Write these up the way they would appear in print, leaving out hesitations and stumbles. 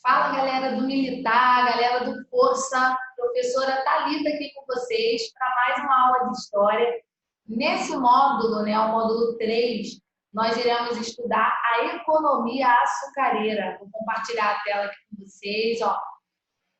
Fala, galera do Militar, galera do Força, professora Thalita aqui com vocês para mais uma aula de História. Nesse módulo, o módulo 3, nós iremos estudar a economia açucareira. Vou compartilhar a tela aqui com vocês, ó.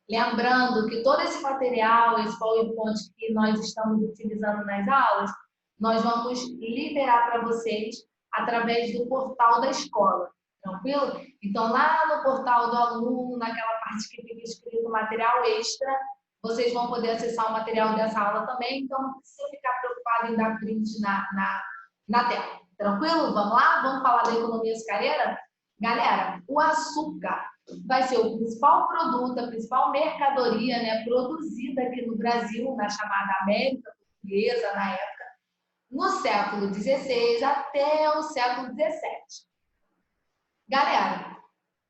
Lembrando que todo esse material, esse PowerPoint que nós estamos utilizando nas aulas, nós vamos liberar para vocês através do portal da escola. Tranquilo? Então, lá no portal do aluno, naquela parte que fica escrito material extra, vocês vão poder acessar o material dessa aula também. Então, não precisa ficar preocupado em dar print na tela. Tranquilo? Vamos lá? Vamos falar da economia açucareira? Galera, o açúcar vai ser o principal produto, a principal mercadoria, produzida aqui no Brasil, na chamada América Portuguesa, na época, no século XVI até o século XVII. Galera,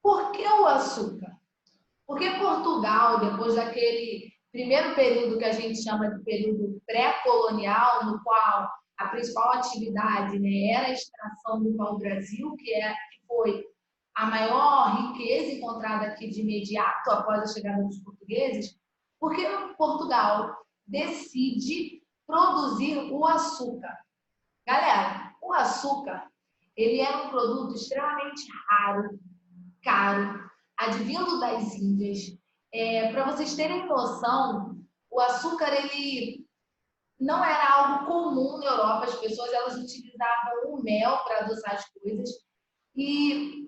por que o açúcar? Porque Portugal, depois daquele primeiro período que a gente chama de período pré-colonial, no qual a principal atividade era a extração do pau-brasil, que foi a maior riqueza encontrada aqui de imediato após a chegada dos portugueses, porque Portugal decide produzir o açúcar. Galera, o açúcar ele é um produto extremamente raro, caro, advindo das Índias. Para vocês terem noção, o açúcar ele não era algo comum na Europa. As pessoas elas utilizavam o mel para adoçar as coisas. E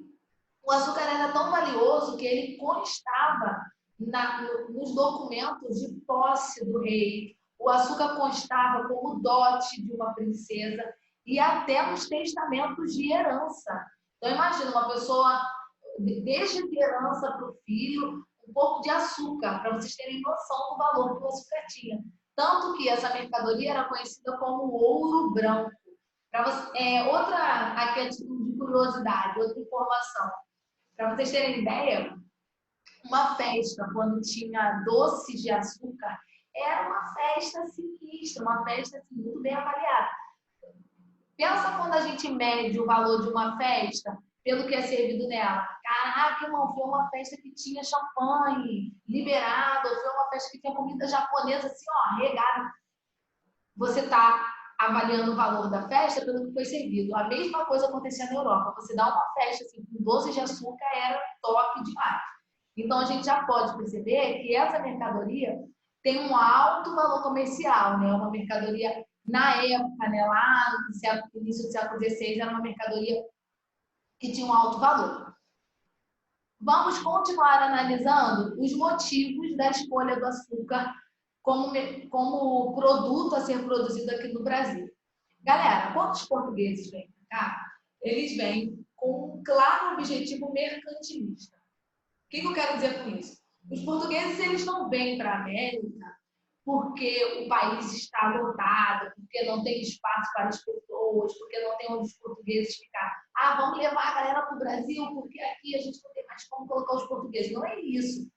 o açúcar era tão valioso que ele constava nos documentos de posse do rei. O açúcar constava como dote de uma princesa e até nos testamentos de herança. Então, imagina uma pessoa deixa de herança para o filho um pouco de açúcar, para vocês terem noção do valor que o açúcar tinha. Tanto que essa mercadoria era conhecida como ouro branco. Outra aqui a título de curiosidade, outra informação. Para vocês terem ideia, uma festa, quando tinha doces de açúcar, era uma festa sinistra, uma festa assim, muito bem avaliada. Pensa quando a gente mede o valor de uma festa pelo que é servido nela. Caraca, irmão, foi uma festa que tinha champanhe liberado, foi uma festa que tinha comida japonesa assim, ó, regada. Você está avaliando o valor da festa pelo que foi servido. A mesma coisa acontecia na Europa. Você dá uma festa assim, com doces de açúcar, era top demais. Então, a gente já pode perceber que essa mercadoria tem um alto valor comercial, uma mercadoria, na época, lá no início do século XVI, era uma mercadoria que tinha um alto valor. Vamos continuar analisando os motivos da escolha do açúcar como produto a ser produzido aqui no Brasil. Galera, quando os portugueses vêm para cá, eles vêm com um claro objetivo mercantilista. O que eu quero dizer com isso? Os portugueses eles não vêm para a América porque o país está lotado, porque não tem espaço para as pessoas, porque não tem onde os portugueses ficar. Vamos levar a galera para o Brasil porque aqui a gente não tem mais como colocar os portugueses. Não é isso.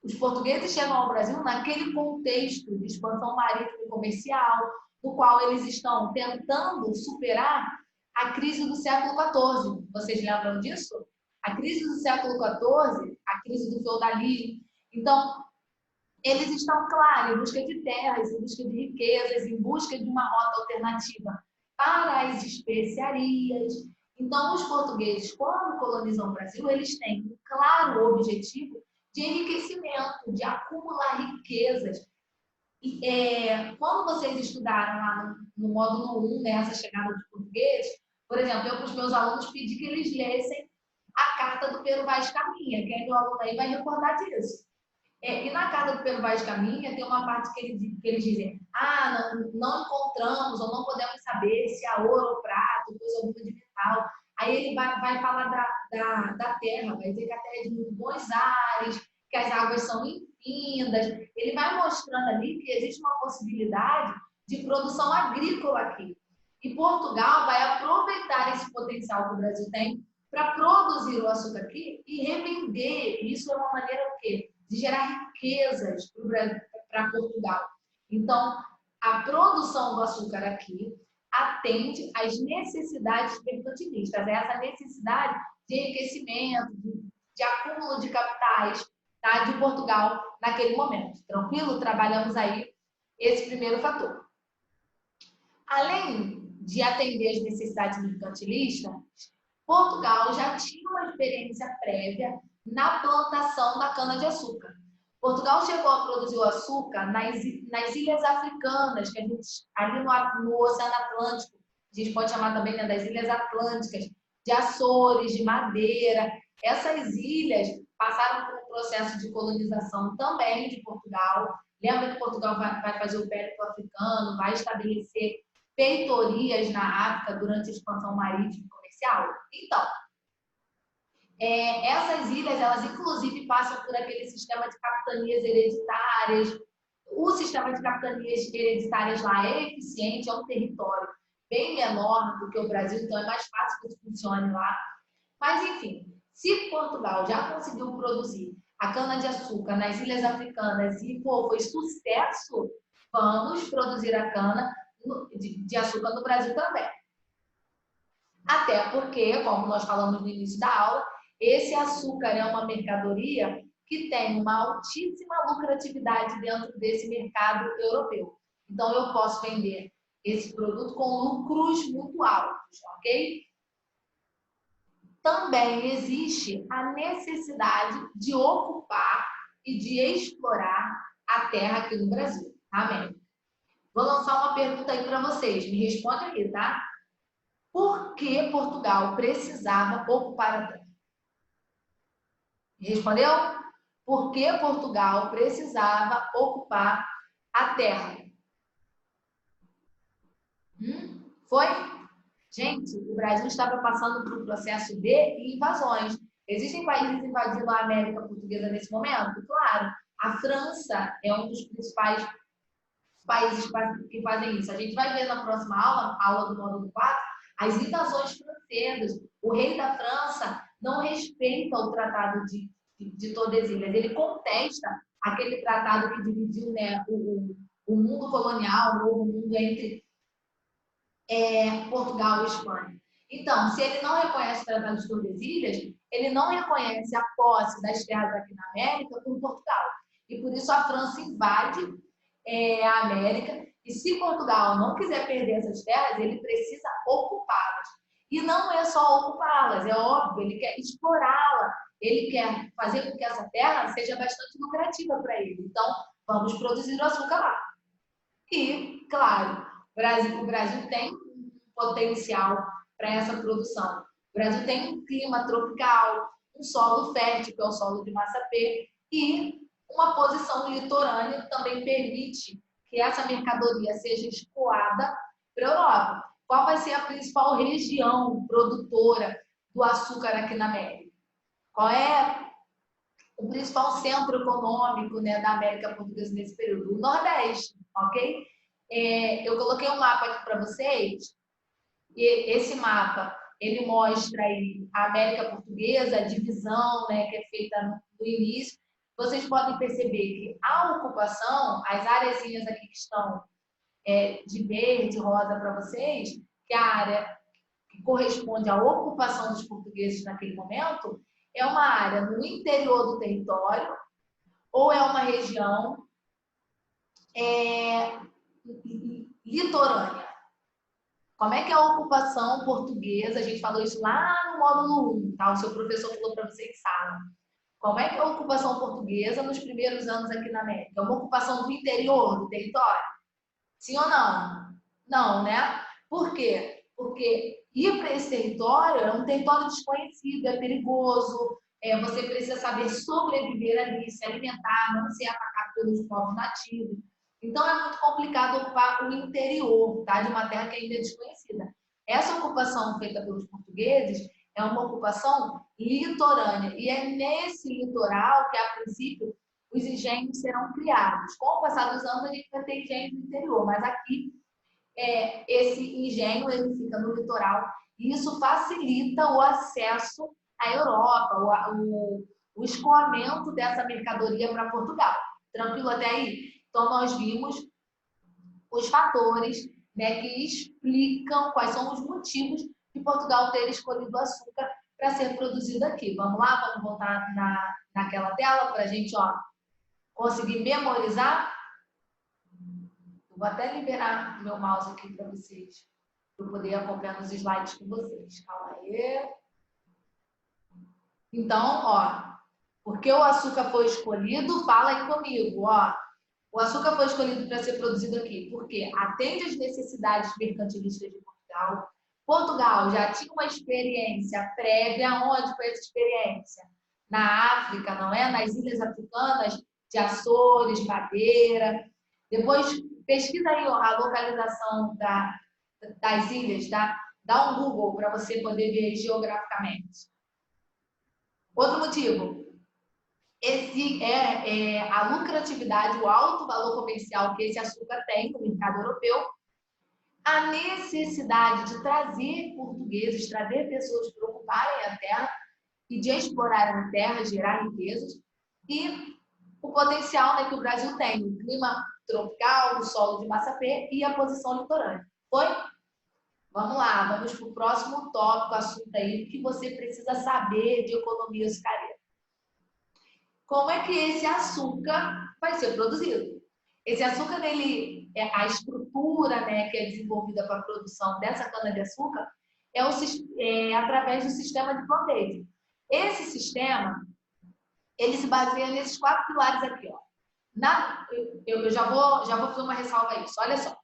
Os portugueses chegam ao Brasil naquele contexto de expansão marítima e comercial, no qual eles estão tentando superar a crise do século XIV. Vocês lembram disso? A crise do século XIV, a crise do feudalismo. Então, eles estão, claro, em busca de terras, em busca de riquezas, em busca de uma rota alternativa para as especiarias. Então, os portugueses, quando colonizam o Brasil, eles têm um claro objetivo de enriquecimento, de acumular riquezas. Quando vocês estudaram lá no módulo 1, essa chegada dos portugueses, por exemplo, eu para os meus alunos pedi que eles lessem a carta do Pero Vaz Caminha. Quem é meu aluno aí vai recordar disso. E na carta do Pero Vaz Caminha tem uma parte que eles dizem: não encontramos ou não podemos saber se há ouro ou prata, coisa alguma de metal. Aí ele vai falar da terra, vai dizer que a terra é de muito bons ares, que as águas são infindas. Ele vai mostrando ali que existe uma possibilidade de produção agrícola aqui. E Portugal vai aproveitar esse potencial que o Brasil tem para produzir o açúcar aqui e revender. Isso é uma maneira o quê? De gerar riquezas para Portugal. Então, a produção do açúcar aqui atende às necessidades mercantilistas, essa necessidade de enriquecimento, de acúmulo de capitais, tá, de Portugal naquele momento. Tranquilo? Trabalhamos aí esse primeiro fator. Além de atender as necessidades mercantilistas, Portugal já tinha uma experiência prévia na plantação da cana-de-açúcar. Portugal chegou a produzir o açúcar nas ilhas africanas, que a gente, ali no Oceano Atlântico, a gente pode chamar também, né, das ilhas atlânticas, de Açores, de Madeira. Essas ilhas passaram por um processo de colonização também de Portugal. Lembra que Portugal vai fazer o périplo africano, vai estabelecer feitorias na África durante a expansão marítima e comercial? Então, essas ilhas, elas inclusive passam por aquele sistema de capitanias hereditárias. O sistema de capitanias hereditárias lá é eficiente, é um território bem menor do que o Brasil, então é mais fácil que isso funcione lá. Mas, enfim, se Portugal já conseguiu produzir a cana-de-açúcar nas ilhas africanas e foi sucesso, vamos produzir a cana de açúcar no Brasil também. Até porque, como nós falamos no início da aula, esse açúcar é uma mercadoria que tem uma altíssima lucratividade dentro desse mercado europeu. Então, eu posso vender esse produto com lucros muito altos, ok? Também existe a necessidade de ocupar e de explorar a terra aqui no Brasil. Amém? Vou lançar uma pergunta aí para vocês. Me responde aqui, tá? Por que Portugal precisava ocupar a terra? Respondeu? Por que Portugal precisava ocupar a terra? Foi? Gente, o Brasil estava passando por um processo de invasões. Existem países invadindo a América Portuguesa nesse momento? Claro. A França é um dos principais países que fazem isso. A gente vai ver na próxima aula do módulo 4, as invasões francesas. O rei da França não respeita o Tratado de Tordesilhas. Ele contesta aquele tratado que dividiu, né, o mundo colonial, o novo mundo entre Portugal e Espanha. Então, se ele não reconhece o Tratado de Tordesilhas, ele não reconhece a posse das terras aqui na América por Portugal. E por isso a França invade a América. E se Portugal não quiser perder essas terras, ele precisa ocupá-las. E não é só ocupá-las, é óbvio, ele quer explorá-la. Ele quer fazer com que essa terra seja bastante lucrativa para ele. Então, vamos produzir o açúcar lá. E, claro, o Brasil tem um potencial para essa produção. O Brasil tem um clima tropical, um solo fértil, que é o solo de Massapê, e uma posição litorânea que também permite que essa mercadoria seja escoada para a Europa. Qual vai ser a principal região produtora do açúcar aqui na América? Qual é o principal centro econômico, né, da América Portuguesa nesse período? O Nordeste, ok? Eu coloquei um mapa aqui para vocês, e esse mapa, ele mostra aí a América Portuguesa, a divisão, né, que é feita no início. Vocês podem perceber que a ocupação, as áreazinhas aqui que estão de verde, rosa para vocês, que é a área que corresponde à ocupação dos portugueses naquele momento, é uma área no interior do território ou é uma região litorânea. Como é que é a ocupação portuguesa? A gente falou isso lá no módulo 1, tá? O seu professor falou para você em sala. Como é que é a ocupação portuguesa nos primeiros anos aqui na América? É uma ocupação do interior, do território? Sim ou não? Não, né? Por quê? Porque ir para esse território é um território desconhecido, é perigoso, você precisa saber sobreviver ali, se alimentar, não ser atacado pelos povos nativos. Então, é muito complicado ocupar o interior, tá? De uma terra que ainda é desconhecida. Essa ocupação feita pelos portugueses é uma ocupação litorânea. E é nesse litoral que, a princípio, os engenhos serão criados. Com o passar dos anos, a gente vai ter engenhos no interior, mas aqui, esse engenho ele fica no litoral. E isso facilita o acesso à Europa, o escoamento dessa mercadoria para Portugal. Tranquilo até aí? Então, nós vimos os fatores, né, que explicam quais são os motivos de Portugal ter escolhido o açúcar para ser produzido aqui. Vamos lá? Vamos voltar naquela tela para a gente conseguir memorizar? Eu vou até liberar meu mouse aqui para vocês, para eu poder acompanhar os slides com vocês. Calma aí. Então, porque o açúcar foi escolhido, fala aí comigo, O açúcar foi escolhido para ser produzido aqui porque atende às necessidades mercantilistas de Portugal. Portugal já tinha uma experiência prévia. Onde foi essa experiência? Na África, não é? Nas ilhas africanas de Açores, Madeira. Depois, pesquisa aí a localização das ilhas, tá? Dá um Google para você poder ver geograficamente. Outro motivo. Esse a lucratividade, o alto valor comercial que esse açúcar tem no mercado europeu, a necessidade de trazer portugueses, trazer pessoas para ocuparem a terra e de explorarem a terra, gerar riquezas, e o potencial, né, que o Brasil tem, o clima tropical, o solo de massapê e a posição litorânea. Foi? Vamos lá, vamos para o próximo tópico, assunto aí, que você precisa saber de economia açucareira. Como é que esse açúcar vai ser produzido? Esse açúcar, a estrutura, né, que é desenvolvida para a produção dessa cana-de-açúcar é através do sistema de plantation. Esse sistema, ele se baseia nesses 4 pilares aqui. Eu já vou fazer uma ressalva a isso. Olha só. O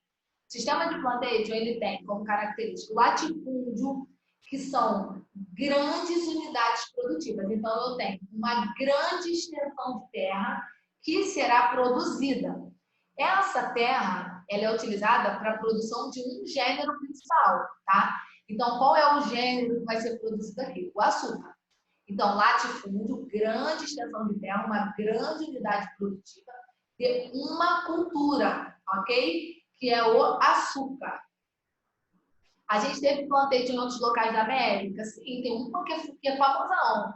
sistema de plantation, ele tem como característica o latifúndio, que são grandes unidades produtivas. Então, eu tenho uma grande extensão de terra que será produzida. Essa terra, ela é utilizada para a produção de um gênero principal, tá? Então, qual é o gênero que vai ser produzido aqui? O açúcar. Então, latifúndio, grande extensão de terra, uma grande unidade produtiva de uma cultura, ok? Que é o açúcar. A gente teve plantation em outros locais da América, sim, tem uma que é famosão.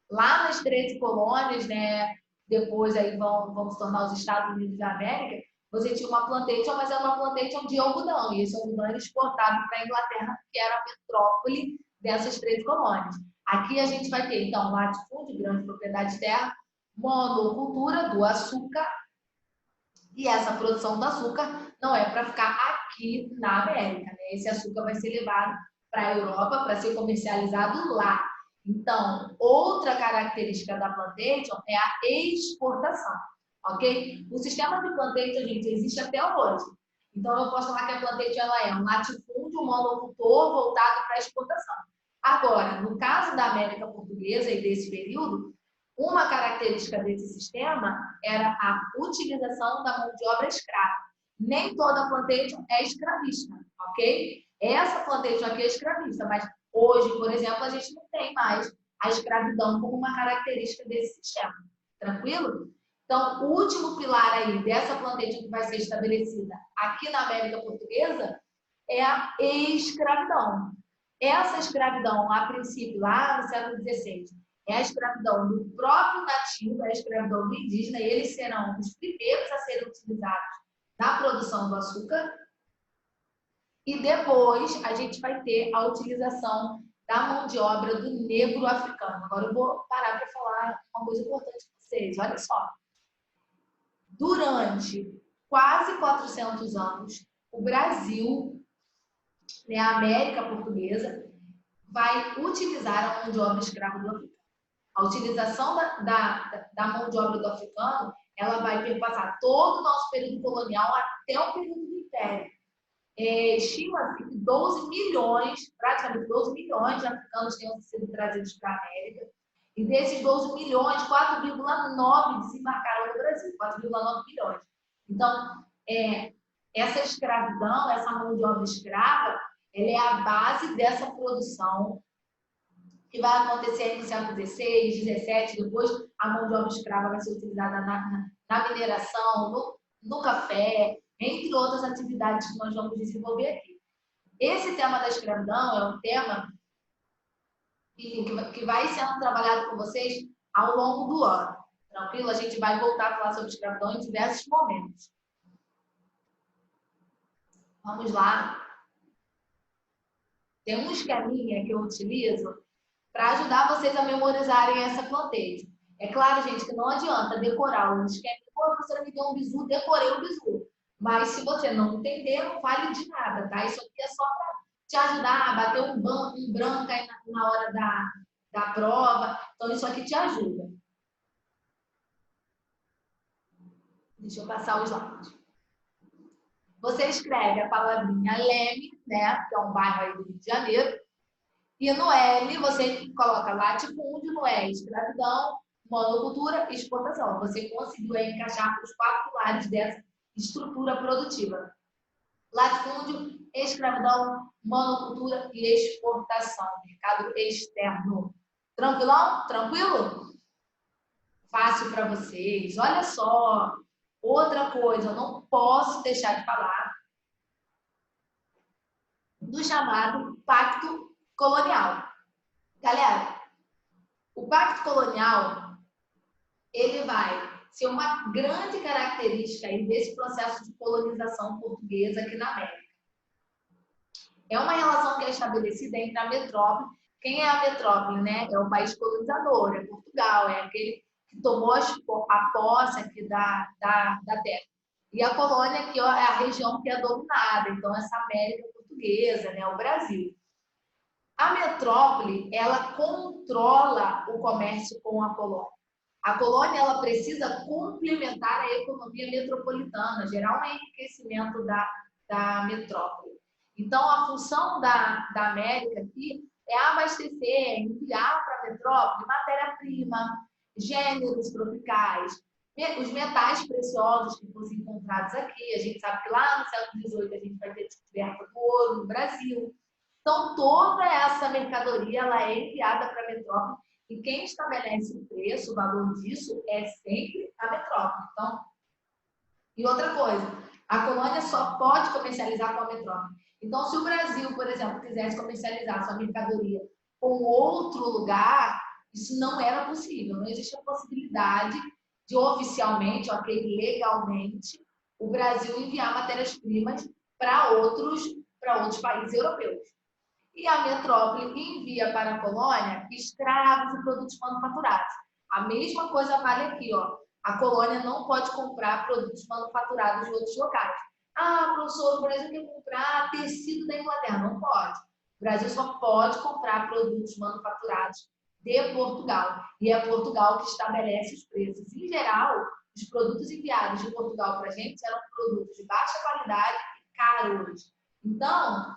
Lá nas 13 colônias, né, depois aí vão se tornar os Estados Unidos da América, você tinha uma plantation, mas era uma plantation de algodão, e esse algodão era exportado para a Inglaterra, que era a metrópole dessas 13 colônias. Aqui a gente vai ter, então, latifúndio, grande propriedade de terra, monocultura do açúcar, e essa produção do açúcar não é para ficar aqui na América, né? Esse açúcar vai ser levado para a Europa para ser comercializado lá. Então, outra característica da plantation é a exportação, ok? O sistema de plantation, gente, existe até hoje. Então, eu posso falar que a plantation ela é um latifúndio, um monocultor voltado para a exportação. Agora, no caso da América Portuguesa e desse período, uma característica desse sistema era a utilização da mão de obra escrava. Nem toda plantation é escravista, ok? Essa plantation aqui é escravista, mas hoje, por exemplo, a gente não tem mais a escravidão como uma característica desse sistema. Tranquilo? Então, o último pilar aí dessa plantation que vai ser estabelecida aqui na América Portuguesa é a escravidão. Essa escravidão, a princípio, lá no século XVI, é a escravidão do próprio nativo, é a escravidão do indígena, e eles serão os primeiros a serem utilizados na produção do açúcar. E depois a gente vai ter a utilização da mão de obra do negro africano. Agora eu vou parar para falar uma coisa importante para vocês. Olha só. Durante quase 400 anos, o Brasil, né, a América Portuguesa, vai utilizar a mão de obra escrava do africano. A utilização da mão de obra do africano, ela vai perpassar todo o nosso período colonial até o período do Império. Estima-se que 12 milhões, praticamente 12 milhões de africanos tenham sido trazidos para a América. E desses 12 milhões, 4,9 desembarcaram no Brasil, 4,9 milhões. Então, essa escravidão, essa mão de obra escrava, ela é a base dessa produção que vai acontecer no século XVI, XVII, depois a mão de obra escrava vai ser utilizada na mineração, no café, entre outras atividades que nós vamos desenvolver aqui. Esse tema da escravidão é um tema que vai sendo trabalhado com vocês ao longo do ano. Tranquilo? A gente vai voltar a falar sobre escravidão em diversos momentos. Vamos lá. Tem um esqueminha que eu utilizo para ajudar vocês a memorizarem essa plantage. É claro, gente, que não adianta decorar o esquema. Pô, a professora me deu um bizu, decorei o bizu. Mas se você não entender, não vale de nada, tá? Isso aqui é só para te ajudar a bater um branco aí na hora da prova. Então, isso aqui te ajuda. Deixa eu passar os lápis. Você escreve a palavrinha Leme, né? Que é um bairro aí do Rio de Janeiro. E no L, você coloca latifúndio, no E, escravidão, monocultura e exportação. Você conseguiu aí encaixar os 4 pilares dessa estrutura produtiva. Latifúndio, escravidão, monocultura e exportação. Mercado externo. Tranquilão? Tranquilo? Fácil para vocês. Olha só. Outra coisa, eu não posso deixar de falar do chamado Pacto Colonial. Galera, o Pacto Colonial, ele vai ser uma grande característica aí desse processo de colonização portuguesa aqui na América. É uma relação que é estabelecida entre a metrópole. Quem é a metrópole, né? É o país colonizador, é Portugal, é aquele que tomou a posse aqui da terra. E a colônia, que é a região que é dominada, então essa América portuguesa, né? O Brasil. A metrópole, ela controla o comércio com a colônia. A colônia, ela precisa complementar a economia metropolitana, gerar um enriquecimento da metrópole. Então, a função da América aqui é abastecer, enviar para a metrópole matéria-prima, gêneros tropicais, os metais preciosos que fossem encontrados aqui. A gente sabe que lá no século XVIII a gente vai ter descoberta do ouro no Brasil. Então, toda essa mercadoria ela é enviada para a metrópole e quem estabelece o preço, o valor disso, é sempre a metrópole. Então, e outra coisa, a colônia só pode comercializar com a metrópole. Então, se o Brasil, por exemplo, quisesse comercializar sua mercadoria com outro lugar, isso não era possível. Não existe a possibilidade de oficialmente, ok, legalmente, o Brasil enviar matérias-primas para outros países europeus. E a metrópole envia para a colônia escravos e produtos manufaturados. A mesma coisa vale aqui, ó. A colônia não pode comprar produtos manufaturados de outros locais. Ah, professor, o Brasil quer comprar tecido da Inglaterra. Não pode. O Brasil só pode comprar produtos manufaturados de Portugal. E é Portugal que estabelece os preços. Em geral, os produtos enviados de Portugal para a gente eram produtos de baixa qualidade e caros. Então,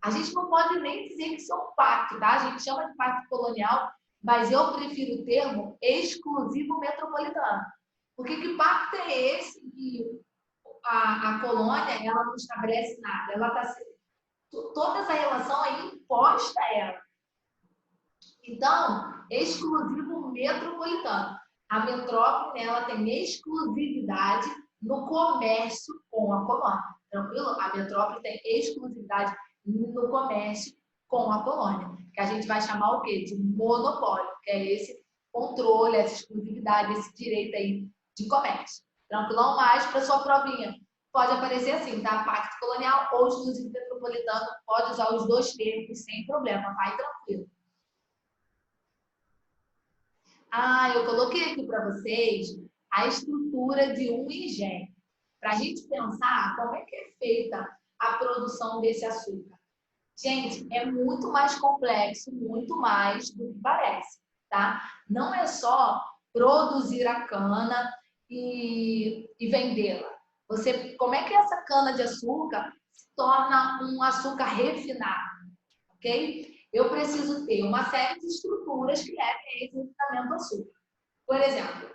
a gente não pode nem dizer que isso é um pacto, tá? A gente chama de pacto colonial, mas eu prefiro o termo exclusivo metropolitano. Porque que pacto é esse que a colônia ela não estabelece nada? Ela tá, toda essa relação é imposta a ela. Então, exclusivo metropolitano. A metrópole ela tem exclusividade no comércio com a colônia. Tranquilo? A metrópole tem exclusividade no comércio com a colônia, que a gente vai chamar o quê? De monopólio, que é esse controle, essa exclusividade, esse direito aí de comércio. Tranquilão? Mas para sua provinha pode aparecer assim, tá? Pacto colonial ou exclusivo metropolitano, pode usar os dois termos sem problema, vai tranquilo. Ah, eu coloquei aqui para vocês a estrutura de um engenho, para a gente pensar como é que é feita a produção desse açúcar. Gente, é muito mais complexo, muito mais do que parece, tá? Não é só produzir a cana e vendê-la. Como é que essa cana de açúcar se torna um açúcar refinado, ok? Eu preciso ter uma série de estruturas que levem a esse refinamento do açúcar. Por exemplo,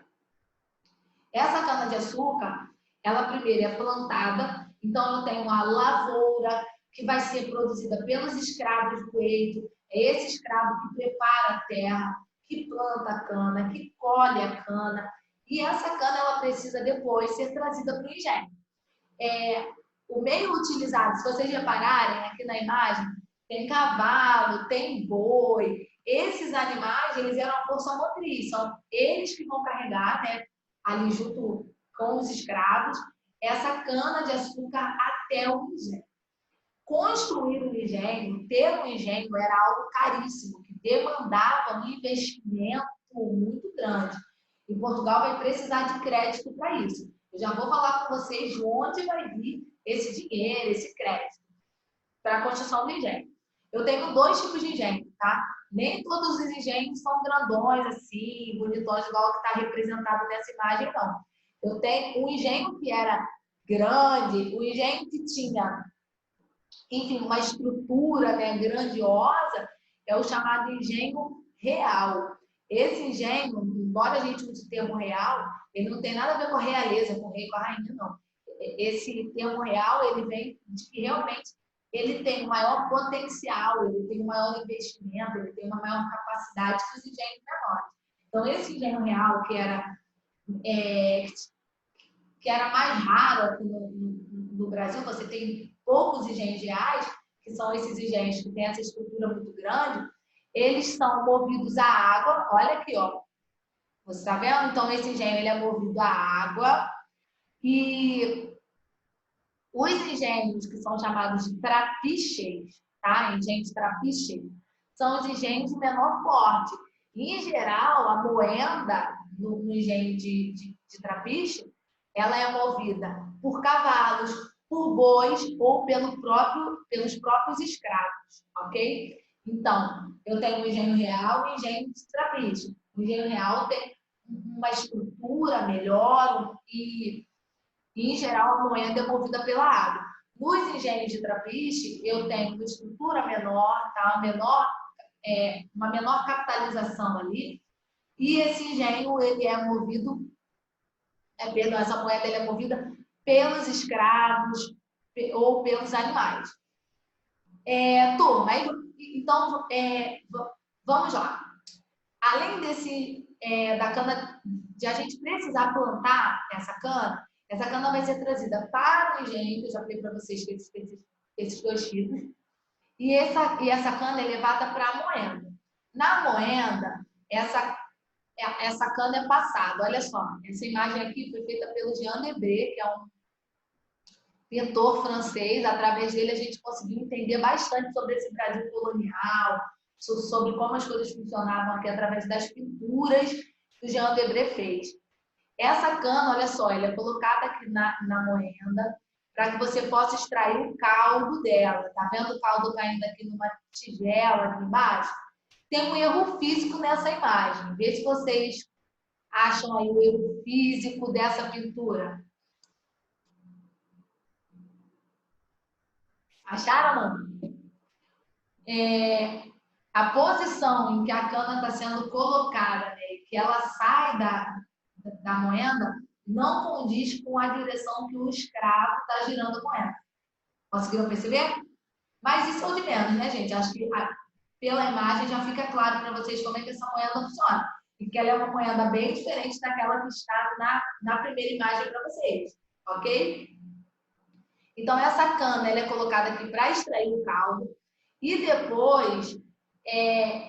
essa cana de açúcar, ela primeiro é plantada, então eu tenho uma lavoura, que vai ser produzida pelos escravos do Eito. É esse escravo que prepara a terra, que planta a cana, que colhe a cana. E essa cana ela precisa depois ser trazida para o engenho. O meio utilizado, se vocês repararem aqui na imagem, tem cavalo, tem boi. Esses animais, eles eram a força motriz. São eles que vão carregar, né, ali junto com os escravos, essa cana de açúcar até o engenho. Construir um engenho, ter um engenho era algo caríssimo, que demandava um investimento muito grande. E Portugal vai precisar de crédito para isso. Eu já vou falar com vocês de onde vai vir esse dinheiro, esse crédito para a construção do engenho. Eu tenho 2 tipos de engenho, tá? Nem todos os engenhos são grandões assim, bonitões, igual que está representado nessa imagem, não. Eu tenho um engenho que era grande, um engenho que tinha, enfim, uma estrutura, né, grandiosa, é o chamado engenho real. Esse engenho, embora a gente use o termo real, ele não tem nada a ver com a realeza, com o rei, com a rainha, não. Esse termo real, ele vem de que realmente ele tem um maior potencial, ele tem um maior investimento, ele tem uma maior capacidade que os engenhos menores. Então, esse engenho real, que era mais raro aqui no Brasil, você tem poucos engenhos reais, que são esses engenhos que têm essa estrutura muito grande, eles são movidos à água. Olha aqui, ó. Você está vendo? Então, esse engenho ele é movido à água e os engenhos que são chamados de trapiches, tá? Engenhos trapiches, são os engenhos de menor porte. Em geral, a moenda no engenho de trapiche, ela é movida por cavalos, por bois ou pelos próprios escravos, ok? Então, eu tenho o engenho real e o engenho de trapiche. O engenho real tem uma estrutura melhor e em geral, a moenda é movida pela água. Nos engenhos de trapiche, eu tenho uma estrutura menor, tá? Uma menor capitalização ali. E esse engenho, ele é movido, essa moeda ele é movida pelos escravos ou pelos animais. Turma, então, vamos lá. Além da cana, de a gente precisar plantar essa cana vai ser trazida para o engenho, que eu já falei para vocês que esses 2 tipos, e essa cana é levada para a moenda. Na moenda, essa cana é passada. Olha só, essa imagem aqui foi feita pelo Jean Debré, que é um pintor francês. Através dele, a gente conseguiu entender bastante sobre esse Brasil colonial, sobre como as coisas funcionavam aqui através das pinturas que o Jean Debré fez. Essa cana, olha só, ela é colocada aqui na moenda para que você possa extrair o caldo dela. Tá vendo o caldo caindo aqui numa tigela aqui embaixo? Tem um erro físico nessa imagem. Vê se vocês acham aí o erro físico dessa pintura. Acharam, não? A posição em que a cana está sendo colocada, né, que ela sai da moenda, não condiz com a direção que o escravo está girando a moeda. Conseguiram perceber? Mas isso é o de menos, né, gente? Acho que pela imagem já fica claro para vocês como é que essa moeda funciona. E que ela é uma moeda bem diferente daquela que está na primeira imagem para vocês, ok? Então, essa cana ela é colocada aqui para extrair o caldo e depois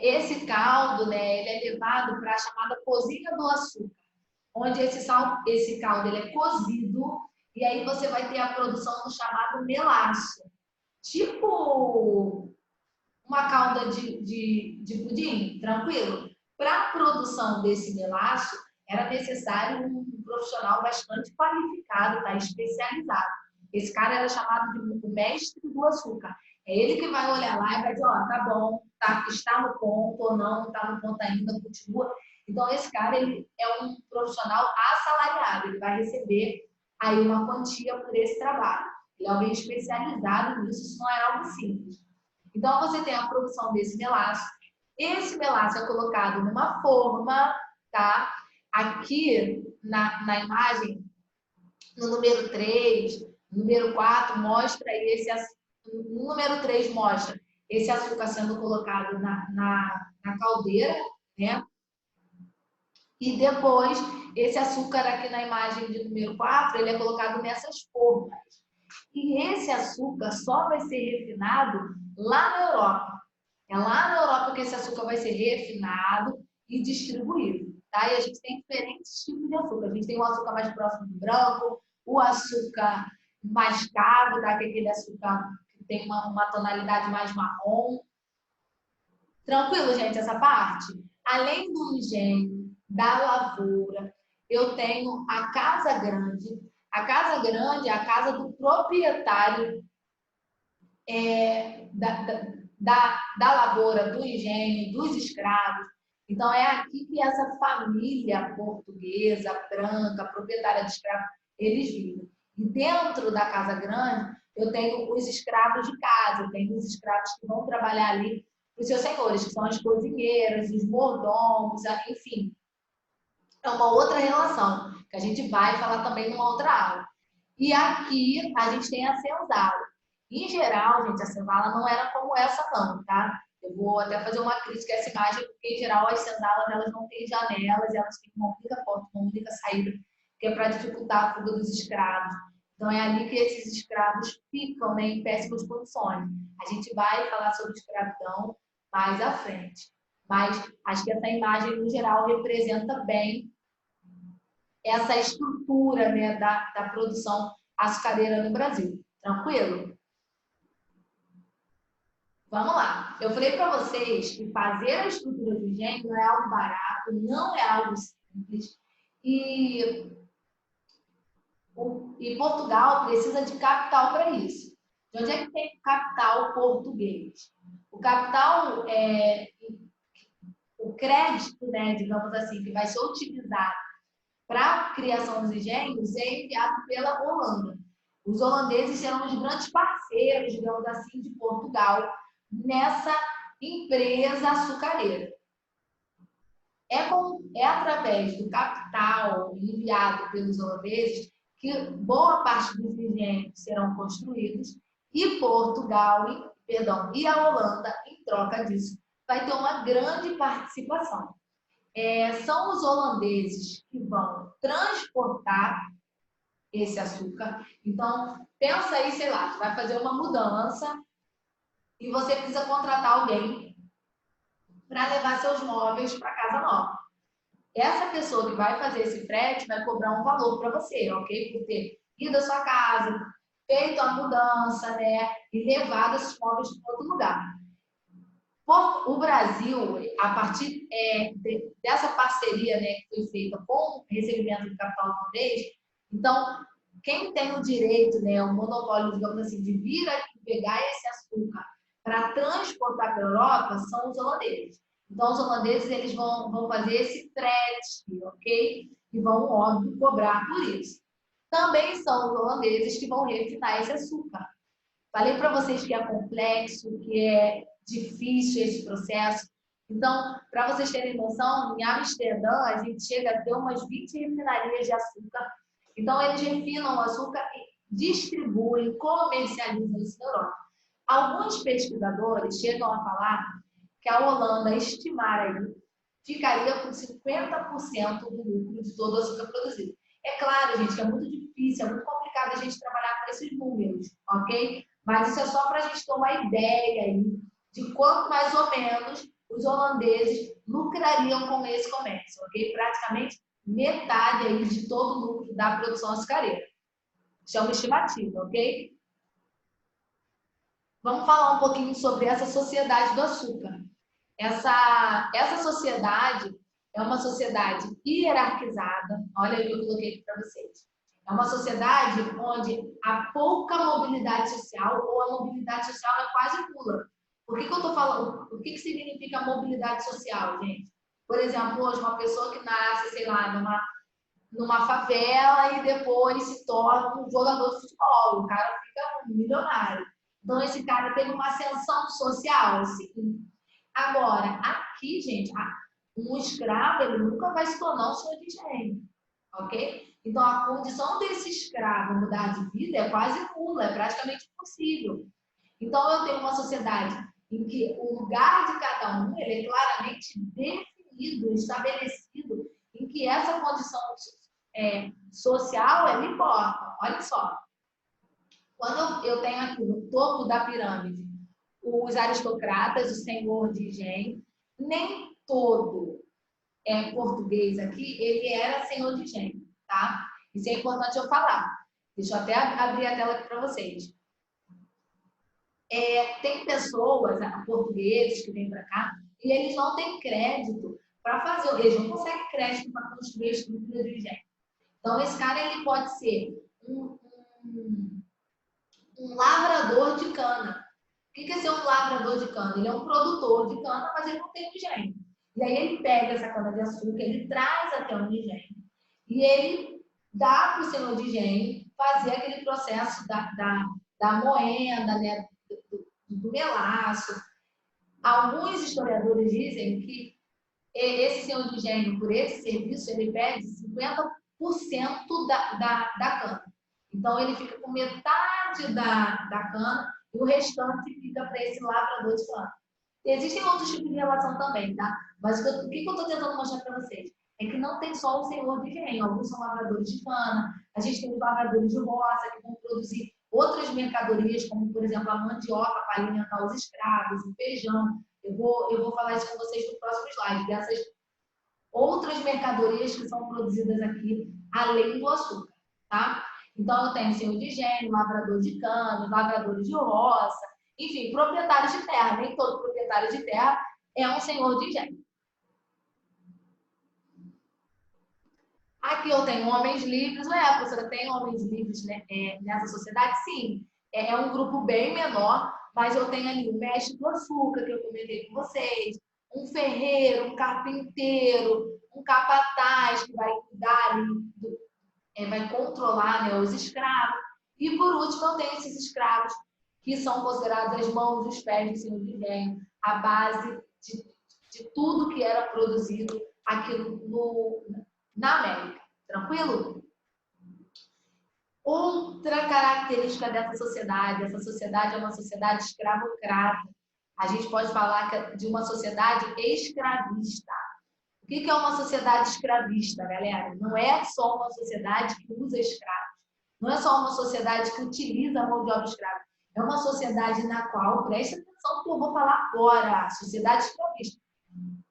esse caldo, né, ele é levado para a chamada cozinha do açúcar, onde esse caldo ele é cozido e aí você vai ter a produção do chamado melaço. Tipo uma calda de pudim, tranquilo? Para a produção desse melaço, era necessário um profissional bastante qualificado, tá? Especializado. Esse cara era chamado de o mestre do açúcar. É ele que vai olhar lá e vai dizer, ó, tá bom, está no ponto ou não está no ponto ainda, continua. Então, esse cara ele é um profissional assalariado, ele vai receber aí uma quantia por esse trabalho. Ele é alguém especializado nisso, isso não é algo simples. Então, você tem a produção desse melaço. Esse melaço é colocado numa forma, tá? Aqui na imagem, no número 3, no número 4, mostra no número 3 mostra esse açúcar sendo colocado na caldeira, né? E depois, esse açúcar aqui na imagem de número 4, ele é colocado nessas formas. E esse açúcar só vai ser refinado lá na Europa. É lá na Europa que esse açúcar vai ser refinado e distribuído. Tá? E a gente tem diferentes tipos de açúcar. A gente tem o açúcar mais próximo do branco, o açúcar mascavo, tá? Que é aquele açúcar que tem uma tonalidade mais marrom. Tranquilo, gente, essa parte? Além do engenho, da lavoura, eu tenho a casa grande. A casa grande é a casa do proprietário da lavoura, do engenho, dos escravos. Então, é aqui que essa família portuguesa, branca, proprietária de escravos, eles vivem. E dentro da casa grande, eu tenho os escravos de casa, eu tenho os escravos que vão trabalhar ali para os seus senhores, que são as cozinheiras, os mordomos, enfim. É uma outra relação, que a gente vai falar também numa outra aula. E aqui a gente tem a senzala. Em geral, gente, a senzala não era como essa não, tá? Eu vou até fazer uma crítica a essa imagem, porque em geral as senzalas elas não têm janelas, elas têm uma única porta, uma única saída, que é para dificultar a fuga dos escravos. Então é ali que esses escravos ficam, né, em péssimas condições. A gente vai falar sobre escravidão mais à frente. Mas acho que essa imagem, no geral, representa bem essa estrutura, né, da produção açucareira no Brasil. Tranquilo? Vamos lá. Eu falei para vocês que fazer a estrutura do engenho não é algo barato, não é algo simples. E Portugal precisa de capital para isso. De onde é que tem o capital português? O capital, o crédito, né, digamos assim, que vai ser utilizado para a criação dos engenhos é enviado pela Holanda. Os holandeses serão os grandes parceiros, digamos assim, de Portugal nessa empresa açucareira. É através do capital enviado pelos holandeses que boa parte dos engenhos serão construídos e Portugal, e a Holanda, em troca disso, vai ter uma grande participação. São os holandeses que vão transportar esse açúcar. Então, pensa aí, sei lá, tu vai fazer uma mudança e você precisa contratar alguém para levar seus móveis para casa nova. Essa pessoa que vai fazer esse frete vai cobrar um valor para você, ok? Por ter ido à sua casa, feito a mudança, né? E levado esses móveis para outro lugar. O Brasil, a partir dessa parceria, né, que foi feita com o recebimento do capital holandês, então, quem tem o direito, né, o monopólio, digamos assim, de vir aqui pegar esse açúcar para transportar para a Europa são os holandeses. Então, os holandeses eles vão fazer esse frete, ok? E vão, óbvio, cobrar por isso. Também são os holandeses que vão refinar esse açúcar. Falei para vocês que é complexo, que é difícil esse processo. Então, para vocês terem noção, em Amsterdã, a gente chega a ter umas 20 refinarias de açúcar. Então, eles refinam o açúcar e distribuem, comercializam isso na Europa. Alguns pesquisadores chegam a falar que a Holanda, estimar aí, ficaria com 50% do lucro de todo o açúcar produzido. É claro, gente, que é muito difícil, é muito complicado a gente trabalhar com esses números, ok? Mas isso é só para a gente ter uma ideia aí de quanto mais ou menos os holandeses lucrariam com esse comércio, ok? Praticamente metade aí de todo o lucro da produção açucareira. Isso é uma estimativa, ok? Vamos falar um pouquinho sobre essa sociedade do açúcar. Essa sociedade é uma sociedade hierarquizada. Olha o que eu coloquei aqui para vocês. É uma sociedade onde há pouca mobilidade social ou a mobilidade social é quase nula. Por que eu estou falando? O que significa mobilidade social, gente? Por exemplo, hoje uma pessoa que nasce, sei lá, numa favela e depois se torna um jogador de futebol. O cara fica milionário. Então, esse cara teve uma ascensão social, assim. Agora, aqui, gente, um escravo, ele nunca vai se tornar um senhor de engenho, ok? Então, a condição desse escravo mudar de vida é quase nula, é praticamente impossível. Então, eu tenho uma sociedade em que o lugar de cada um ele é claramente definido, estabelecido, em que essa condição social, ela importa. Olha só, quando eu tenho aqui no topo da pirâmide os aristocratas, o senhor de engenho, nem todo português aqui, ele era senhor de engenho, tá? Isso é importante eu falar. Deixa eu até abrir a tela aqui para vocês. Tem pessoas, portugueses, que vêm para cá, e eles não têm crédito para fazer, eles não conseguem crédito para construir a estrutura do engenho. Então, esse cara ele pode ser um lavrador de cana. O que é ser um lavrador de cana? Ele é um produtor de cana, mas ele não tem engenho. E aí ele pega essa cana de açúcar, ele traz até o engenho e ele dá para o senhor de engenho fazer aquele processo da moenda, né, do melaço. Alguns historiadores dizem que esse senhor de engenho, por esse serviço, ele pede 50% da cana. Então, ele fica com metade da cana e o restante fica para esse lavrador de cana. Existem outros tipos de relação também, tá? Mas o que eu estou tentando mostrar para vocês? É que não tem só o senhor de engenho. Alguns são lavradores de cana, a gente tem os lavradores de roça que vão produzir outras mercadorias, como, por exemplo, a mandioca para alimentar os escravos, o feijão. Eu vou falar isso com vocês no próximo slide, dessas outras mercadorias que são produzidas aqui, além do açúcar, tá? Então, eu tenho senhor de engenho, lavrador de cana, lavradores de roça, enfim, proprietários de terra. Nem todo proprietário de terra é um senhor de engenho. Aqui eu tenho homens livres. Ué, a professora tem homens livres, né, nessa sociedade? Sim, é um grupo bem menor, mas eu tenho ali o mestre do açúcar, que eu comentei com vocês, um ferreiro, um carpinteiro, um capataz que vai cuidar ali, vai controlar, né, os escravos. E por último, eu tenho esses escravos que são considerados as mãos e os pés do senhor de engenho, a base de tudo que era produzido aqui na América. Tranquilo? Outra característica dessa sociedade, essa sociedade é uma sociedade escravocrata. A gente pode falar de uma sociedade escravista. O que é uma sociedade escravista, galera? Não é só uma sociedade que usa escravos. Não é só uma sociedade que utiliza a mão de obra escrava. É uma sociedade na qual, preste atenção que eu vou falar agora, sociedade escravista.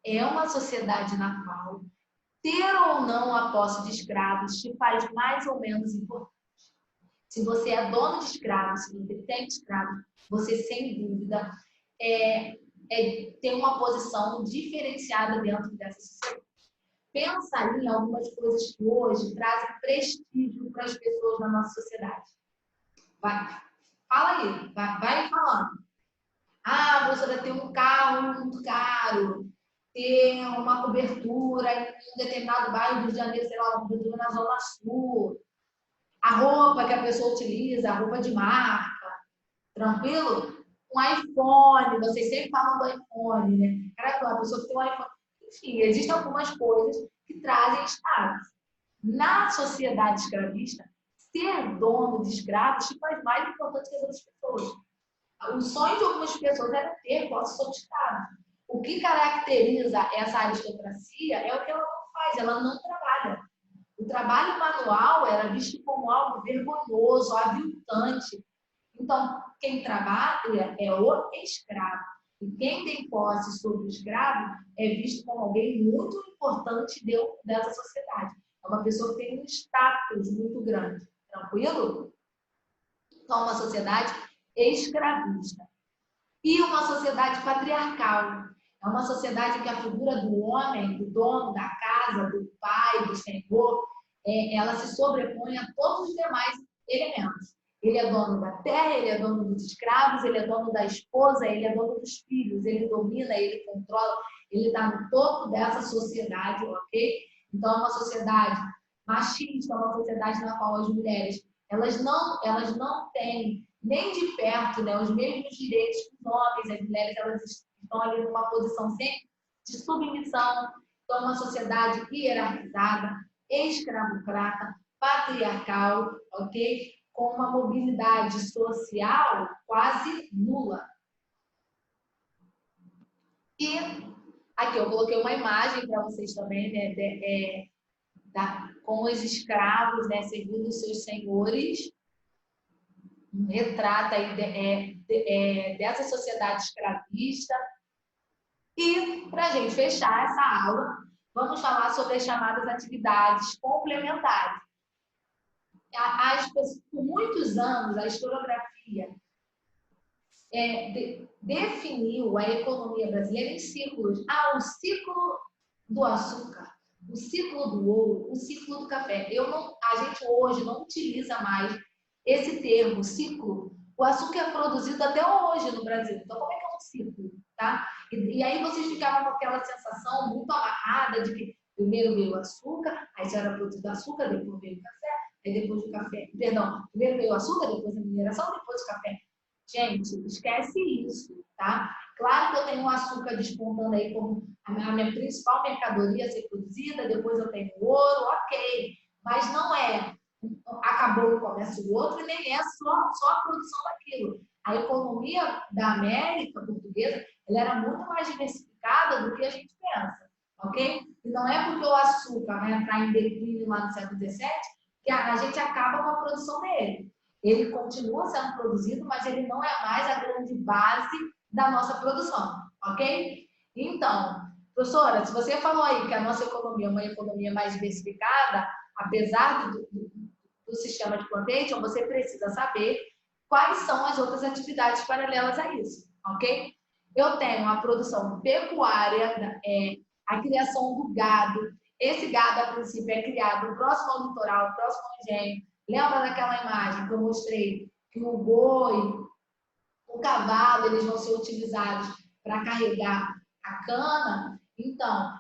É uma sociedade na qual ter ou não a posse de escravos te faz mais ou menos importante. Se você é dono de escravos, se você tem escravos, você sem dúvida tem uma posição diferenciada dentro dessa sociedade. Pensa aí em algumas coisas que hoje trazem prestígio para as pessoas da nossa sociedade. Vai, fala aí, vai falando. Ah, a professora tem um carro muito caro, ter uma cobertura em um determinado bairro do Rio de Janeiro, sei lá, uma cobertura na Zona Sul, a roupa que a pessoa utiliza, a roupa de marca, tranquilo? Um iPhone, vocês sempre falam do iPhone, né? Cara, a pessoa que tem um iPhone. Enfim, existem algumas coisas que trazem status. Na sociedade escravista, ser dono de escravos te faz mais importante que as outras pessoas. O sonho de algumas pessoas era ter posse sobre escravos. O que caracteriza essa aristocracia é o que ela não faz, ela não trabalha. O trabalho manual era visto como algo vergonhoso, aviltante. Então, quem trabalha é o escravo. E quem tem posse sobre o escravo é visto como alguém muito importante dentro dessa sociedade. É uma pessoa que tem um status muito grande. Tranquilo? Então, uma sociedade escravista. E uma sociedade patriarcal. É uma sociedade em que a figura do homem, do dono da casa, do pai, do senhor, ela se sobrepõe a todos os demais elementos. Ele é dono da terra, ele é dono dos escravos, ele é dono da esposa, ele é dono dos filhos, ele domina, ele controla, ele está no topo dessa sociedade, ok? Então, é uma sociedade machista, é uma sociedade na qual as mulheres elas não têm nem de perto, né, os mesmos direitos que os homens. As mulheres elas estão ali numa posição sempre de submissão. Então, uma sociedade hierarquizada, escravocrata, patriarcal, ok? Com uma mobilidade social quase nula. E aqui eu coloquei uma imagem para vocês também, né, com os escravos, né, servindo os seus senhores. Um retrato aí dessa sociedade escravista. E, para a gente fechar essa aula, vamos falar sobre as chamadas atividades complementares. Por muitos anos, a historiografia definiu a economia brasileira em ciclos. O ciclo do açúcar, o ciclo do ouro, o ciclo do café. A gente hoje não utiliza mais esse termo, ciclo. O açúcar é produzido até hoje no Brasil. Então, como é que é um ciclo? Tá? E aí vocês ficavam com aquela sensação muito amarrada de que primeiro veio o açúcar, aí já era produzido açúcar, depois veio o café, aí depois do café. Perdão, primeiro veio o açúcar, depois a mineração, depois o café. Gente, esquece isso, tá? Claro que eu tenho o açúcar despontando aí como a minha principal mercadoria a ser produzida, depois eu tenho o ouro, ok. Mas não é acabou, começa o outro, e nem é só a produção daquilo. A economia da América portuguesa, ela era muito mais diversificada do que a gente pensa, ok? E não é porque o açúcar vai entrar em declínio lá no século XVII que a gente acaba com a produção dele. Ele continua sendo produzido, mas ele não é mais a grande base da nossa produção, ok? Então, professora, se você falou aí que a nossa economia é uma economia mais diversificada, apesar do sistema de plantation, você precisa saber quais são as outras atividades paralelas a isso, ok? Eu tenho a produção pecuária, a criação do gado. Esse gado, a princípio, é criado próximo ao litoral, próximo ao engenho. Lembra daquela imagem que eu mostrei que o boi, o cavalo, eles vão ser utilizados para carregar a cana? Então,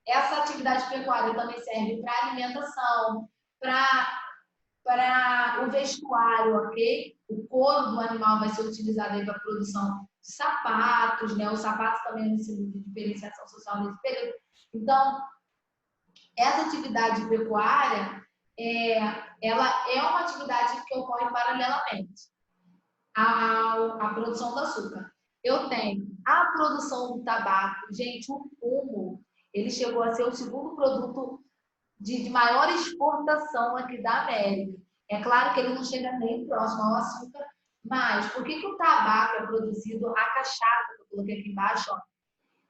essa atividade pecuária também serve para alimentação, para o vestuário, ok? O couro do animal vai ser utilizado para a produção de sapatos, né? Os sapatos também é um símbolo de diferenciação social nesse período. Então, essa atividade pecuária, ela é uma atividade que ocorre paralelamente à produção do açúcar. Eu tenho a produção do tabaco. Gente, o fumo, ele chegou a ser o segundo produto de maior exportação aqui da América. É claro que ele não chega nem próximo ao açúcar, mas por que o tabaco é produzido, a cachaça, que eu coloquei aqui embaixo, ó,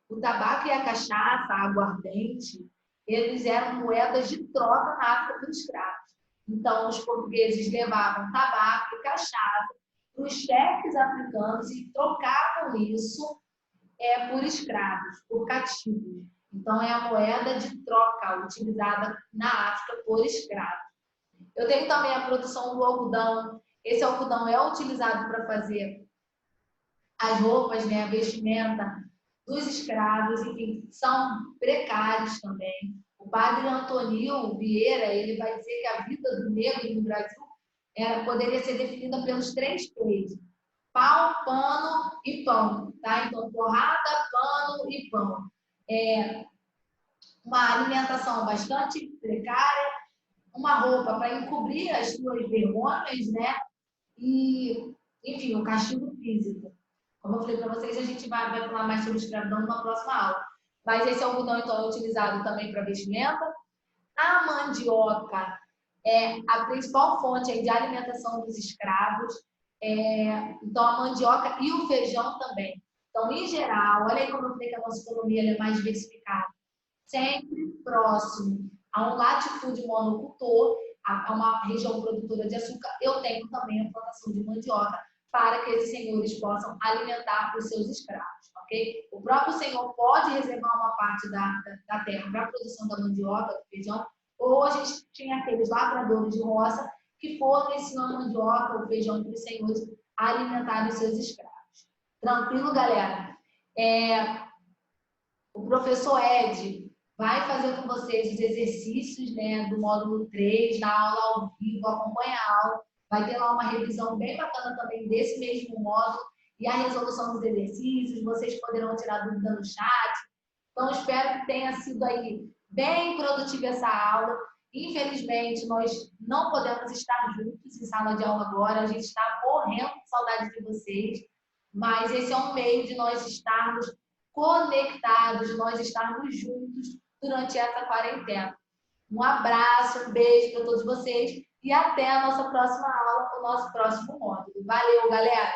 o tabaco e a cachaça, a aguardente, eles eram moedas de troca na África dos escravos. Então, os portugueses levavam tabaco e cachaça para os chefes africanos e trocavam isso por escravos, por cativos. Então, é a moeda de troca utilizada na África por escravos. Eu tenho também a produção do algodão. Esse algodão é utilizado para fazer as roupas, né, a vestimenta dos escravos, enfim, são precários também. O padre Antônio Vieira, ele vai dizer que a vida do negro no Brasil poderia ser definida pelos 3 P's: pau, pano e pão, tá? Então, porrada, pano e pão. Uma alimentação bastante precária, uma roupa para encobrir as suas vergonhas, né? E, enfim, o castigo físico. Como eu falei para vocês, a gente vai falar mais sobre escravidão numa próxima aula. Mas esse algodão, então, é utilizado também para vestimenta. A mandioca é a principal fonte de alimentação dos escravos. Então, a mandioca e o feijão também. Então, em geral, olha aí como eu falei que a nossa economia é mais diversificada. Sempre próximo a um latifúndio monocultor, a uma região produtora de açúcar, eu tenho também a plantação de mandioca para que esses senhores possam alimentar os seus escravos, ok? O próprio senhor pode reservar uma parte da terra para a produção da mandioca, do feijão, ou a gente tinha aqueles lavradores de roça que forneciam a mandioca, o feijão para os senhores alimentarem os seus escravos. Tranquilo, galera? O professor Ed vai fazer com vocês os exercícios, né, do módulo 3, na aula ao vivo, acompanha a aula. Vai ter lá uma revisão bem bacana também desse mesmo módulo e a resolução dos exercícios. Vocês poderão tirar dúvida no chat. Então, espero que tenha sido aí bem produtiva essa aula. Infelizmente, nós não podemos estar juntos em sala de aula agora. A gente está morrendo de saudade de vocês. Mas esse é um meio de nós estarmos conectados, de nós estarmos juntos durante essa quarentena. Um abraço, um beijo para todos vocês e até a nossa próxima aula, o nosso próximo módulo. Valeu, galera!